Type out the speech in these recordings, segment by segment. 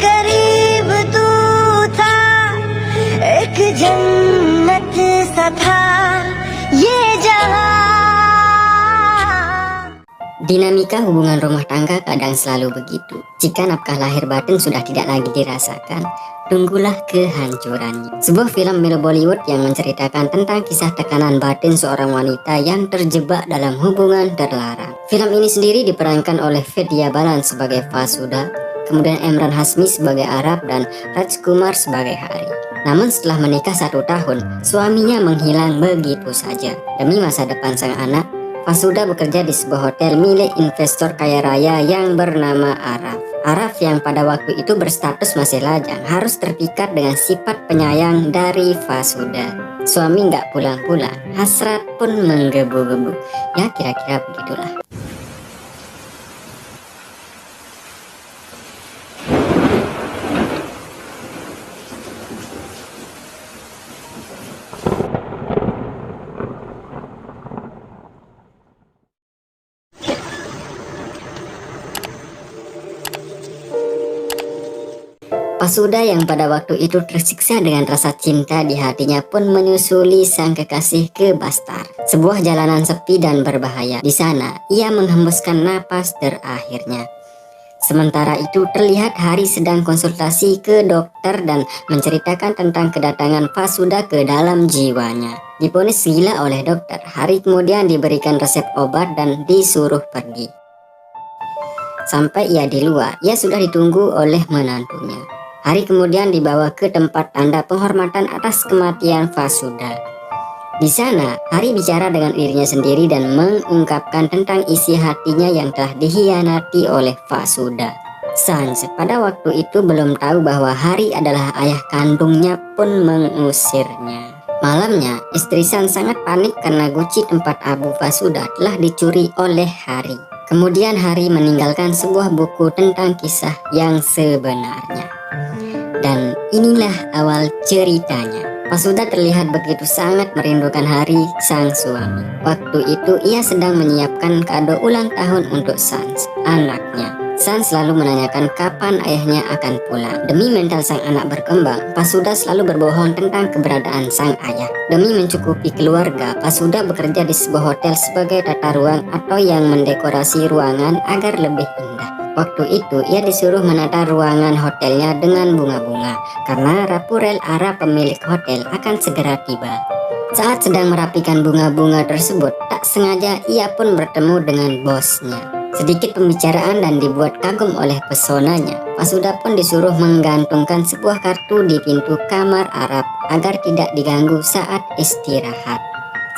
करीब तू था, एक जन्नत सा था ये जहां. Dinamika hubungan rumah tangga kadang selalu begitu. Jika nafkah lahir batin sudah tidak lagi dirasakan, tunggulah kehancurannya. Sebuah film Bollywood yang menceritakan tentang kisah tekanan batin seorang wanita yang terjebak dalam hubungan terlarang. Film ini sendiri diperankan oleh Vidya Balan sebagai Fasuda, kemudian Emran Hasmi sebagai Arab, dan Rajkumar sebagai Hari. Namun setelah menikah 1 tahun, suaminya menghilang begitu saja. Demi masa depan sang anak, Fasuda bekerja di sebuah hotel milik investor kaya raya yang bernama Araf. Araf yang pada waktu itu berstatus masih lajang harus terpikat dengan sifat penyayang dari Fasuda. Suami nggak pulang-pulang, hasrat pun menggebu-gebu. Ya kira-kira begitulah. Fasuda yang pada waktu itu tersiksa dengan rasa cinta di hatinya pun menyusuli sang kekasih ke Bastar, sebuah jalanan sepi dan berbahaya. Di sana, ia menghembuskan napas terakhirnya. Sementara itu terlihat Hari sedang konsultasi ke dokter dan menceritakan tentang kedatangan Fasuda ke dalam jiwanya. Divonis gila oleh dokter, Hari kemudian diberikan resep obat dan disuruh pergi. Sampai ia di luar, ia sudah ditunggu oleh menantunya. Hari kemudian dibawa ke tempat tanda penghormatan atas kematian Fasuda. Di sana, Hari bicara dengan dirinya sendiri dan mengungkapkan tentang isi hatinya yang telah dikhianati oleh Fasuda. Sans pada waktu itu belum tahu bahwa Hari adalah ayah kandungnya pun mengusirnya. Malamnya, istri Sans sangat panik karena guci tempat Abu Fasuda telah dicuri oleh Hari. Kemudian Hari meninggalkan sebuah buku tentang kisah yang sebenarnya. Dan inilah awal ceritanya. Fasuda terlihat begitu sangat merindukan Hari, sang suami. Waktu itu ia sedang menyiapkan kado ulang tahun untuk Sans, anaknya. Sans selalu menanyakan kapan ayahnya akan pulang. Demi mental sang anak berkembang, Fasuda selalu berbohong tentang keberadaan sang ayah. Demi mencukupi keluarga, Fasuda bekerja di sebuah hotel sebagai tata ruang atau yang mendekorasi ruangan agar lebih indah. Waktu itu ia disuruh menata ruangan hotelnya dengan bunga-bunga karena Rapurel Arab pemilik hotel akan segera tiba. Saat sedang merapikan bunga-bunga tersebut, tak sengaja ia pun bertemu dengan bosnya. Sedikit pembicaraan dan dibuat kagum oleh pesonanya, Fasuda pun disuruh menggantungkan sebuah kartu di pintu kamar Arab agar tidak diganggu saat istirahat.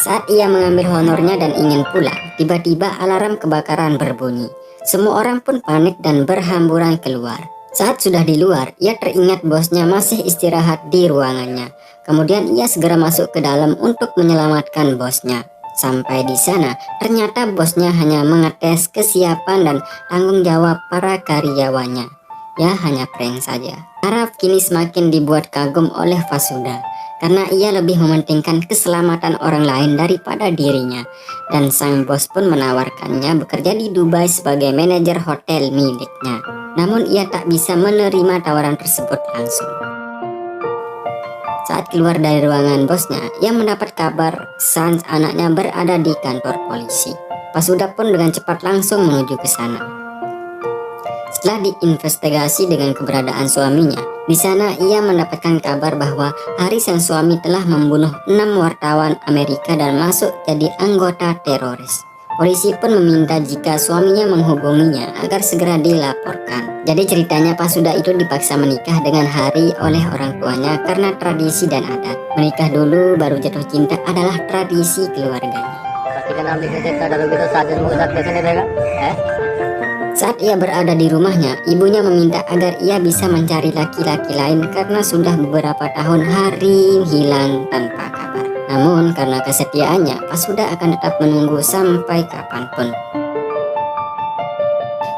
Saat ia mengambil honornya dan ingin pulang, tiba-tiba alarm kebakaran berbunyi. Semua orang pun panik dan berhamburan keluar. Saat sudah di luar, ia teringat bosnya masih istirahat di ruangannya. Kemudian ia segera masuk ke dalam untuk menyelamatkan bosnya. Sampai di sana, ternyata bosnya hanya mengetes kesiapan dan tanggung jawab para karyawannya. Ya, hanya prank saja. Araf kini semakin dibuat kagum oleh Fasuda karena ia lebih mementingkan keselamatan orang lain daripada dirinya. Dan sang bos pun menawarkannya bekerja di Dubai sebagai manajer hotel miliknya. Namun ia tak bisa menerima tawaran tersebut langsung. Saat keluar dari ruangan bosnya, ia mendapat kabar Sans anaknya berada di kantor polisi. Fasuda pun dengan cepat langsung menuju ke sana. Setelah diinvestigasi dengan keberadaan suaminya, di sana ia mendapatkan kabar bahwa Hari sang suami telah membunuh 6 wartawan Amerika dan masuk jadi anggota teroris. Polisi pun meminta jika suaminya menghubunginya agar segera dilaporkan. Jadi ceritanya Fasuda itu dipaksa menikah dengan Hari oleh orang tuanya karena tradisi dan adat. Menikah dulu baru jatuh cinta adalah tradisi keluarganya. Saat ia berada di rumahnya, ibunya meminta agar ia bisa mencari laki-laki lain karena sudah beberapa tahun Hari hilang tanpa kabar. Namun karena kesetiaannya, Fasuda akan tetap menunggu sampai kapanpun.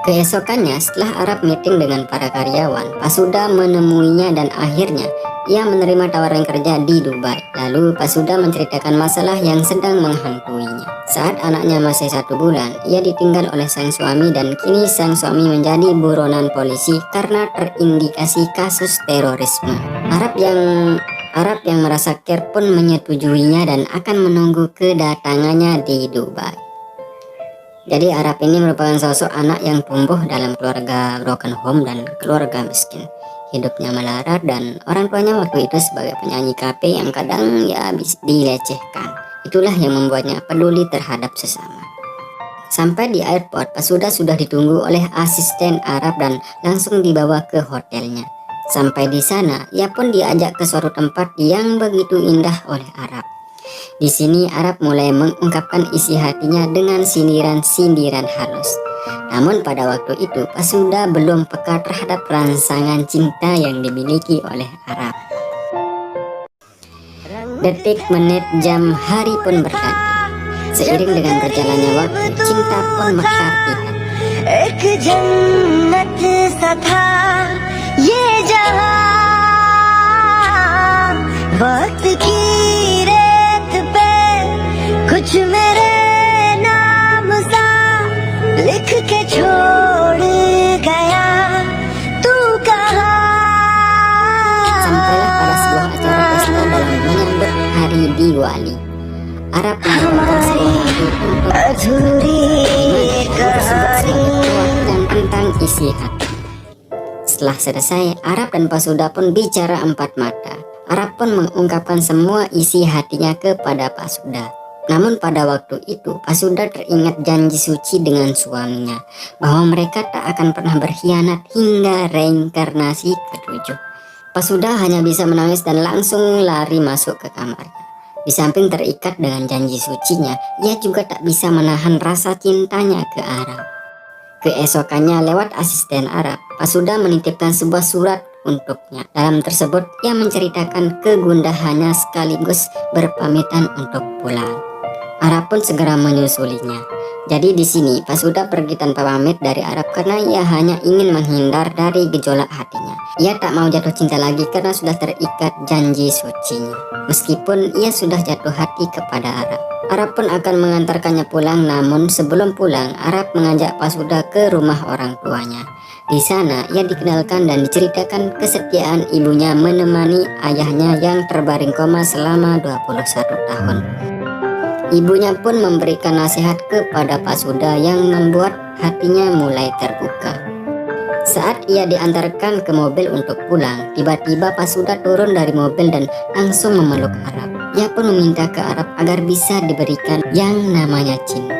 Keesokannya, setelah Arab meeting dengan para karyawan, Fasuda menemuinya dan akhirnya ia menerima tawaran kerja di Dubai. Lalu Fasuda menceritakan masalah yang sedang menghantuinya. Saat anaknya masih 1 bulan, ia ditinggal oleh sang suami dan kini sang suami menjadi buronan polisi karena terindikasi kasus terorisme. Arab yang merasa care pun menyetujuinya dan akan menunggu kedatangannya di Dubai. Jadi Arab ini merupakan sosok anak yang tumbuh dalam keluarga broken home dan keluarga miskin. Hidupnya melarat dan orang tuanya waktu itu sebagai penyanyi kafe yang kadang ya dilecehkan. Itulah yang membuatnya peduli terhadap sesama. Sampai di airport, Pasuda sudah ditunggu oleh asisten Arab dan langsung dibawa ke hotelnya. Sampai di sana, ia pun diajak ke suatu tempat yang begitu indah oleh Arab. Di sini Arab mulai mengungkapkan isi hatinya dengan sindiran-sindiran halus. Namun pada waktu itu Pasuda belum peka terhadap rangsangan cinta yang dimiliki oleh Arab. Detik, menit, jam, hari pun berganti. Seiring dengan berjalannya waktu, cinta pun mekar di hati. एक जन्नत सा था ये जहां, वक्त की रेत पे कुछ मेरे नाम सा लिख के छोड़ गया, तू कहाँ? Sampailah pada sebuah acara pesta dalam menyambut hari Diwali. Arab mengadakan sebuah lagu untuk अधूरी dan tentang isi hati. Setelah selesai, Arab dan Pasuda pun bicara empat mata. Arab pun mengungkapkan semua isi hatinya kepada Pasuda. Namun pada waktu itu Pasuda teringat janji suci dengan suaminya bahwa mereka tak akan pernah berkhianat hingga reinkarnasi ketujuh. Pasuda hanya bisa menangis dan langsung lari masuk ke kamarnya. Di samping terikat dengan janji sucinya, ia juga tak bisa menahan rasa cintanya ke Arab. Keesokannya lewat asisten Arab, Pasuda menitipkan sebuah surat untuknya. Dalam tersebut, ia menceritakan kegundahannya sekaligus berpamitan untuk pulang. Arab pun segera menyusulinya. Jadi di sini Pasuda pergi tanpa pamit dari Arab karena ia hanya ingin menghindar dari gejolak hatinya. Ia tak mau jatuh cinta lagi karena sudah terikat janji sucinya. Meskipun ia sudah jatuh hati kepada Arab. Arab pun akan mengantarkannya pulang, namun sebelum pulang Arab mengajak Pasuda ke rumah orang tuanya. Di sana ia dikenalkan dan diceritakan kesetiaan ibunya menemani ayahnya yang terbaring koma selama 21 tahun. Ibunya pun memberikan nasihat kepada Pasuda yang membuat hatinya mulai terbuka. Saat ia diantarkan ke mobil untuk pulang, tiba-tiba Pasuda turun dari mobil dan langsung memeluk Arab. Ia pun meminta ke Arab agar bisa diberikan yang namanya cinta.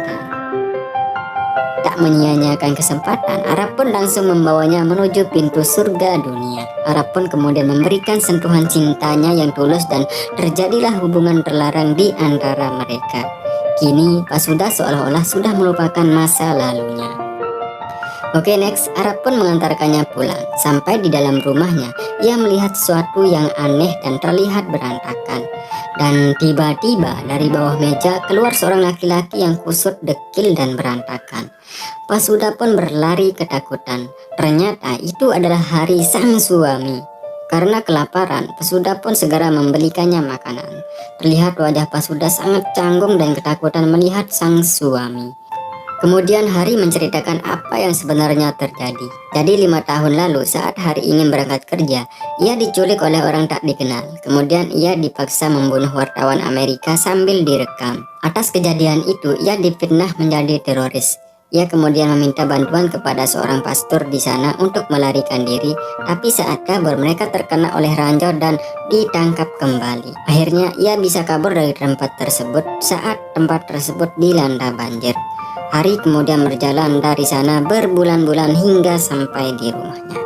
Tak menyia-nyiakan kesempatan, Arab pun langsung membawanya menuju pintu surga dunia. Arab pun kemudian memberikan sentuhan cintanya yang tulus dan terjadilah hubungan terlarang di antara mereka. Kini Pasuda seolah-olah sudah melupakan masa lalunya. Oke, next, Arab pun mengantarkannya pulang. Sampai di dalam rumahnya, ia melihat sesuatu yang aneh dan terlihat berantakan. Dan tiba-tiba dari bawah meja keluar seorang laki-laki yang kusut, dekil dan berantakan. Pasuda pun berlari ketakutan. Ternyata itu adalah hari sang suami. Karena kelaparan, Pasuda pun segera membelikannya makanan. Terlihat wajah Pasuda sangat canggung dan ketakutan melihat sang suami. Kemudian Hari menceritakan apa yang sebenarnya terjadi. Jadi 5 tahun lalu saat Hari ingin berangkat kerja, ia diculik oleh orang tak dikenal. Kemudian ia dipaksa membunuh wartawan Amerika sambil direkam. Atas kejadian itu ia difitnah menjadi teroris. Ia kemudian meminta bantuan kepada seorang pastor di sana untuk melarikan diri, tapi saat kabur mereka terkena oleh ranjau dan ditangkap kembali. Akhirnya ia bisa kabur dari tempat tersebut saat tempat tersebut dilanda banjir. Hari kemudian berjalan dari sana berbulan-bulan hingga sampai di rumahnya.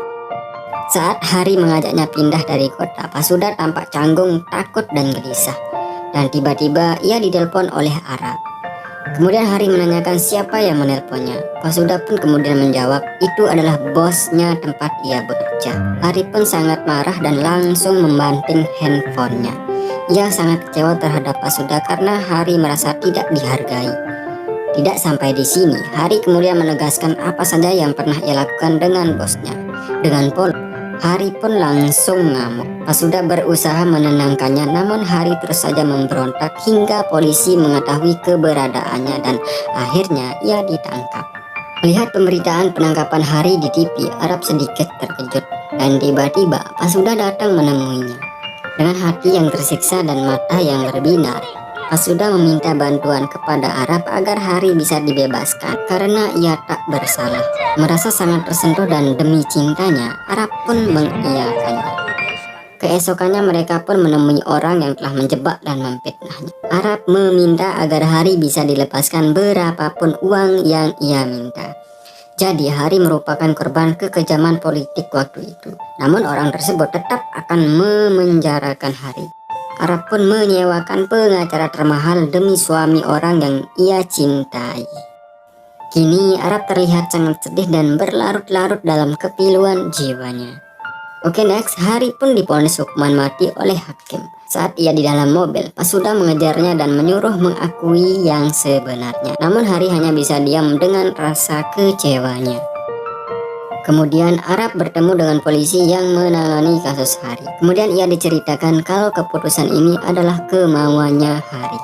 Saat Hari mengajaknya pindah dari kota, Pasuda tampak canggung, takut dan gelisah. Dan tiba-tiba ia ditelepon oleh Arab. Kemudian Hari menanyakan siapa yang menelponnya. Pasuda pun kemudian menjawab itu adalah bosnya tempat ia bekerja. Hari pun sangat marah dan langsung membanting handphonenya. Ia sangat kecewa terhadap Pasuda karena Hari merasa tidak dihargai. Tidak sampai di sini, Hari kemudian menegaskan apa saja yang pernah ia lakukan dengan bosnya. Dengan polos, Hari pun langsung ngamuk. Fasuda berusaha menenangkannya, namun Hari terus saja memberontak hingga polisi mengetahui keberadaannya dan akhirnya ia ditangkap. Melihat pemberitaan penangkapan Hari di TV, Arab sedikit terkejut dan tiba-tiba Fasuda datang menemuinya. Dengan hati yang tersiksa dan mata yang berbinar, Fasuda meminta bantuan kepada Arab agar Hari bisa dibebaskan karena ia tak bersalah. Merasa sangat tersentuh dan demi cintanya, Arab pun mengiyakannya. Keesokannya mereka pun menemui orang yang telah menjebak dan memfitnahnya. Arab meminta agar Hari bisa dilepaskan berapapun uang yang ia minta. Jadi Hari merupakan korban kekejaman politik waktu itu. Namun orang tersebut tetap akan memenjarakan Hari. Arab pun menyewakan pengacara termahal demi suami orang yang ia cintai. Kini Arab terlihat sangat sedih dan berlarut-larut dalam kepiluan jiwanya. Oke, next, Hari pun divonis hukuman mati oleh hakim. Saat ia di dalam mobil, Fasuda mengejarnya dan menyuruh mengakui yang sebenarnya. Namun Hari hanya bisa diam dengan rasa kecewanya. Kemudian Arab bertemu dengan polisi yang menangani kasus Hari. Kemudian ia diceritakan kalau keputusan ini adalah kemauannya Hari.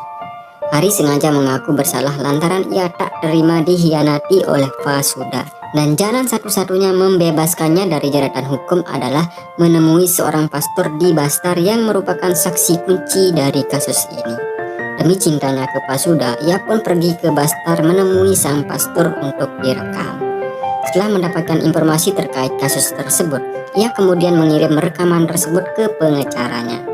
Hari sengaja mengaku bersalah lantaran ia tak terima dihianati oleh Fasuda. Dan jalan satu-satunya membebaskannya dari jeratan hukum adalah menemui seorang pastor di Bastar yang merupakan saksi kunci dari kasus ini. Demi cintanya ke Fasuda, ia pun pergi ke Bastar menemui sang pastor untuk direkam. Setelah mendapatkan informasi terkait kasus tersebut, ia kemudian mengirim rekaman tersebut ke pengacaranya.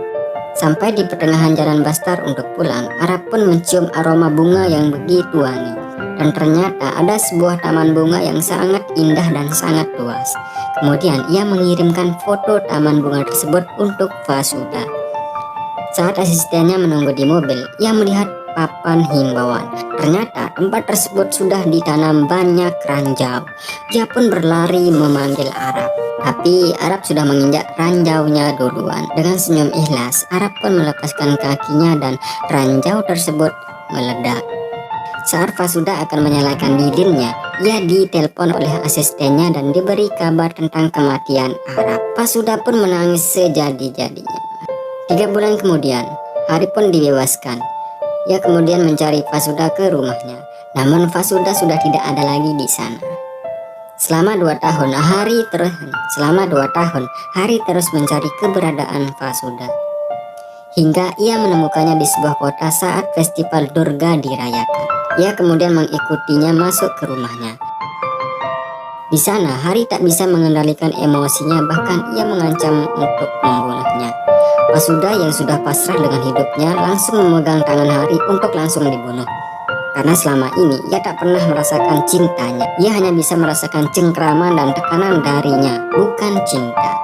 Sampai di pertengahan jalan Bastar untuk pulang, Arab pun mencium aroma bunga yang begitu wangi. Dan ternyata ada sebuah taman bunga yang sangat indah dan sangat luas. Kemudian ia mengirimkan foto taman bunga tersebut untuk Fasuda. Saat asistennya menunggu di mobil, ia melihat papan himbauan. Ternyata tempat tersebut sudah ditanam banyak ranjau. Dia pun berlari memanggil Arab. Tapi Arab sudah menginjak ranjaunya duluan. Dengan senyum ikhlas, Arab pun melepaskan kakinya dan ranjau tersebut meledak. Saat Fasuda akan menyalakan lilinnya, ia ditelepon oleh asistennya dan diberi kabar tentang kematian Arab. Fasuda pun menangis sejadi-jadinya. 3 bulan kemudian, Hari pun dibebaskan. Ia kemudian mencari Fasuda ke rumahnya, namun Fasuda sudah tidak ada lagi di sana. Selama 2 tahun, Hari terus mencari keberadaan Fasuda. Hingga ia menemukannya di sebuah kota saat festival Durga dirayakan. Ia kemudian mengikutinya masuk ke rumahnya. Di sana, Hari tak bisa mengendalikan emosinya, bahkan ia mengancam untuk membunuhnya. Fasuda yang sudah pasrah dengan hidupnya langsung memegang tangan Hari untuk langsung dibunuh. Karena selama ini ia tak pernah merasakan cintanya. Ia hanya bisa merasakan cengkraman dan tekanan darinya, bukan cinta.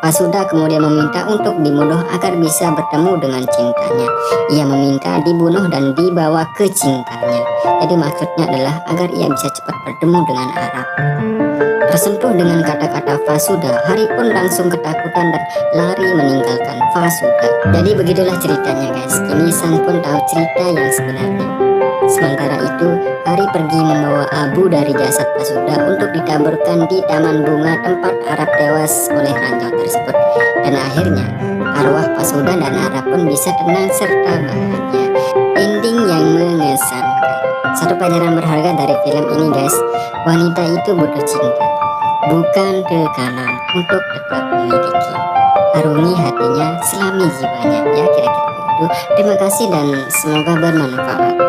Fasuda kemudian meminta untuk dibunuh agar bisa bertemu dengan cintanya. Ia meminta dibunuh dan dibawa ke cintanya. Jadi maksudnya adalah agar ia bisa cepat bertemu dengan Arab. Tersentuh dengan kata-kata Fasuda, Hari pun langsung ketakutan dan lari meninggalkan Fasuda. Jadi begitulah ceritanya guys. Kini sang pun tahu cerita yang sebenarnya. Sementara itu, Hari pergi membawa abu dari jasad Fasuda untuk ditaburkan di taman bunga tempat Arab tewas oleh ranjau tersebut. Dan akhirnya, arwah Fasuda dan Arab pun bisa tenang serta bahagia. Ending yang mengesankan. Satu pelajaran berharga dari film ini guys, wanita itu butuh cinta, bukan tekanan untuk tetap memiliki. Arungi hatinya, selami jiwanya, ya kira-kira begitu. Terima kasih dan semoga bermanfaat.